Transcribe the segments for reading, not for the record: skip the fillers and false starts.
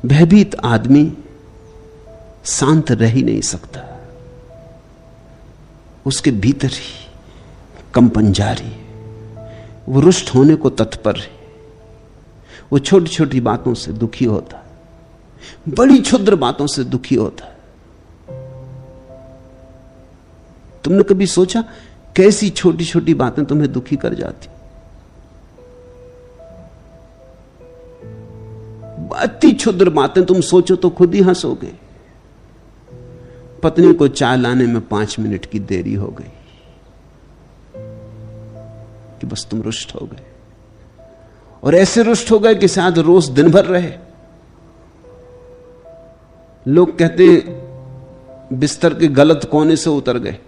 भयभीत आदमी शांत रह ही नहीं सकता, उसके भीतर ही कंपन जारी है, वो रुष्ट होने को तत्पर है, वो छोटी छोटी बातों से दुखी होता है, बड़ी क्षुद्र बातों से दुखी होता है। तुमने कभी सोचा कैसी छोटी छोटी बातें तुम्हें दुखी कर जाती? अति क्षुद्र बातें तुम सोचो तो खुद ही हंसोगे। पत्नी को चाय लाने में 5 मिनट की देरी हो गई कि बस तुम रुष्ट हो गए, और ऐसे रुष्ट हो गए कि शायद रोज दिन भर रहे। लोग कहते हैं बिस्तर के गलत कोने से उतर गए,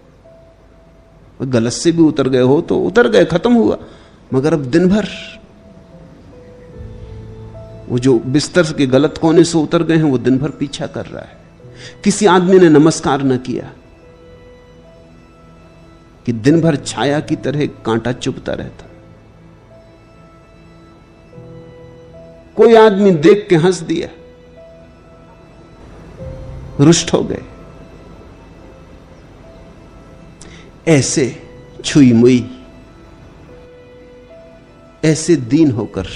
गलत से भी उतर गए हो तो उतर गए, खत्म हुआ, मगर अब दिन भर वो जो बिस्तर के गलत कोने से उतर गए हैं वो दिन भर पीछा कर रहा है। किसी आदमी ने नमस्कार न किया कि दिन भर छाया की तरह कांटा चुभता रहता। कोई आदमी देख के हंस दिया, रुष्ट हो गए। ऐसे छुई मुई, ऐसे दीन होकर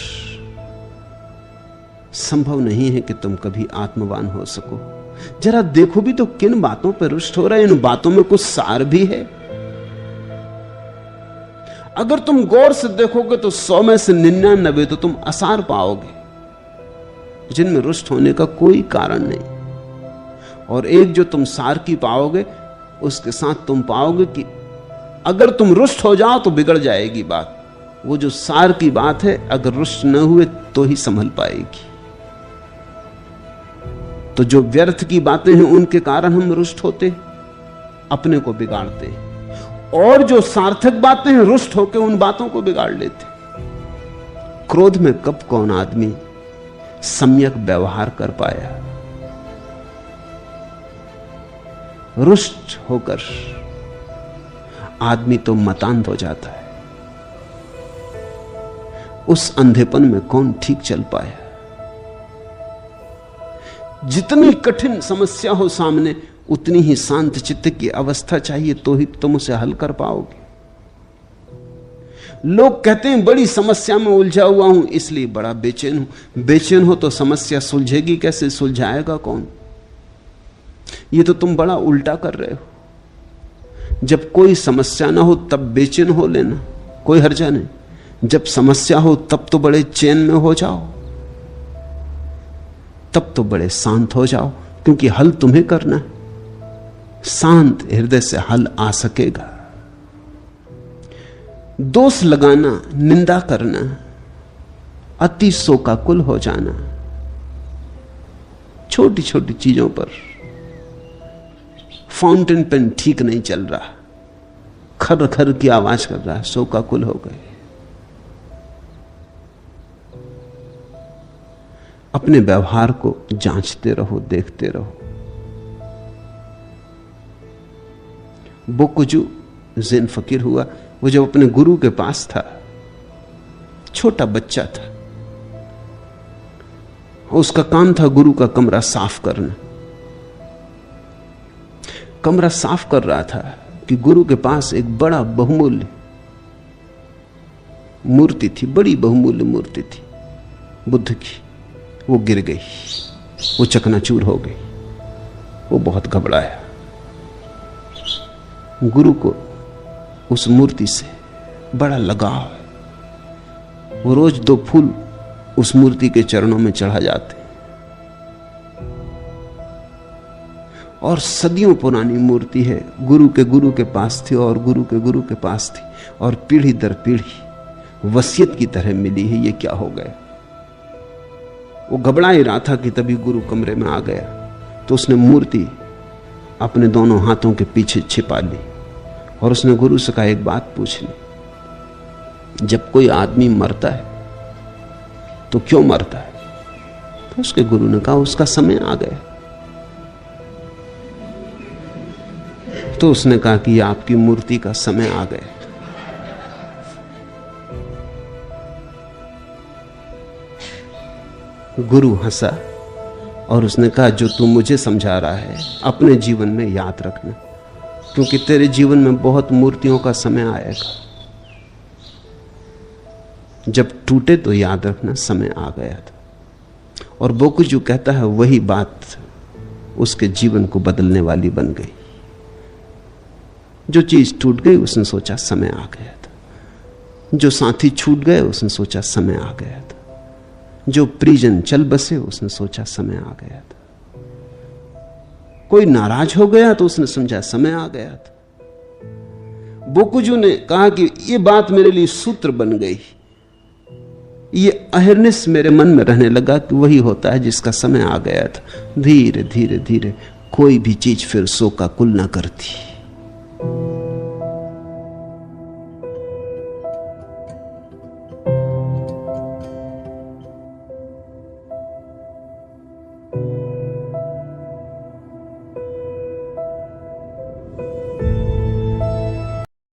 संभव नहीं है कि तुम कभी आत्मवान हो सको। जरा देखो भी तो किन बातों पर रुष्ट हो रहे हैं। इन बातों में कुछ सार भी है। अगर तुम गौर से देखोगे तो 100 में से 99 तो तुम असार पाओगे जिनमें रुष्ट होने का कोई कारण नहीं। और एक जो तुम सार की पाओगे उसके साथ तुम पाओगे कि अगर तुम रुष्ट हो जाओ तो बिगड़ जाएगी बात। वो जो सार की बात है अगर रुष्ट न हुए तो ही संभल पाएगी। तो जो व्यर्थ की बातें हैं उनके कारण हम रुष्ट होते, अपने को बिगाड़ते हैं, और जो सार्थक बातें हैं रुष्ट होकर उन बातों को बिगाड़ लेते। क्रोध में कब कौन आदमी सम्यक व्यवहार कर पाया? रुष्ट होकर आदमी तो मतांध हो जाता है। उस अंधेपन में कौन ठीक चल पाया? जितनी कठिन समस्या हो सामने उतनी ही शांत चित्त की अवस्था चाहिए, तो ही तुम उसे हल कर पाओगे। लोग कहते हैं बड़ी समस्या में उलझा हुआ हूं इसलिए बड़ा बेचैन हूं। बेचैन हो तो समस्या सुलझेगी कैसे? सुलझाएगा कौन? ये तो तुम बड़ा उल्टा कर रहे हो। जब कोई समस्या ना हो तब बेचैन हो लेना, कोई हर्जा नहीं। जब समस्या हो तब तो बड़े चैन में हो जाओ, तब तो बड़े शांत हो जाओ, क्योंकि हल तुम्हें करना है। शांत हृदय से हल आ सकेगा। दोष लगाना, निंदा करना, अति शोकाकुल हो जाना, छोटी छोटी चीजों पर फाउंटेन पेन ठीक नहीं चल रहा, खर खर की आवाज कर रहा है, शोकाकुल हो गए। अपने व्यवहार को जांचते रहो, देखते रहो। बोकुजू ज़ेन फकीर हुआ। वो जब अपने गुरु के पास था, छोटा बच्चा था, उसका काम था गुरु का कमरा साफ करना। कमरा साफ कर रहा था कि गुरु के पास एक बड़ा बहुमूल्य मूर्ति थी, बड़ी बहुमूल्य मूर्ति थी बुद्ध की। वो गिर गई, वो चकनाचूर हो गई। वो बहुत घबराया। गुरु को उस मूर्ति से बड़ा लगाव है। वो रोज 2 फूल उस मूर्ति के चरणों में चढ़ा जाते, और सदियों पुरानी मूर्ति है। गुरु के पास थी और गुरु के पास थी, और पीढ़ी दर पीढ़ी वसीयत की तरह मिली है। ये क्या हो गया? वो घबरा ही रहा था कि तभी गुरु कमरे में आ गया। तो उसने मूर्ति अपने दोनों हाथों के पीछे छिपा ली, और उसने गुरु से कहा, एक बात पूछनी, जब कोई आदमी मरता है तो क्यों मरता है? तो उसके गुरु ने कहा, उसका समय आ गया। तो उसने कहा कि आपकी मूर्ति का समय आ गया। गुरु हंसा और उसने कहा जो तू मुझे समझा रहा है अपने जीवन में याद रखना, क्योंकि तेरे जीवन में बहुत मूर्तियों का समय आएगा। जब टूटे तो याद रखना समय आ गया था। और बोकुजू कहता है वही बात उसके जीवन को बदलने वाली बन गई। जो चीज टूट गई उसने सोचा समय आ गया था, जो साथी छूट गए उसने सोचा समय आ गया था, जो परिजन चल बसे उसने सोचा समय आ गया था, कोई नाराज हो गया तो उसने समझा समय आ गया था। बोकुजू ने कहा कि यह बात मेरे लिए सूत्र बन गई, ये अहिर्निश मेरे मन में रहने लगा कि वही होता है जिसका समय आ गया था। धीरे धीरे धीरे कोई भी चीज फिर सो का कुल ना करती।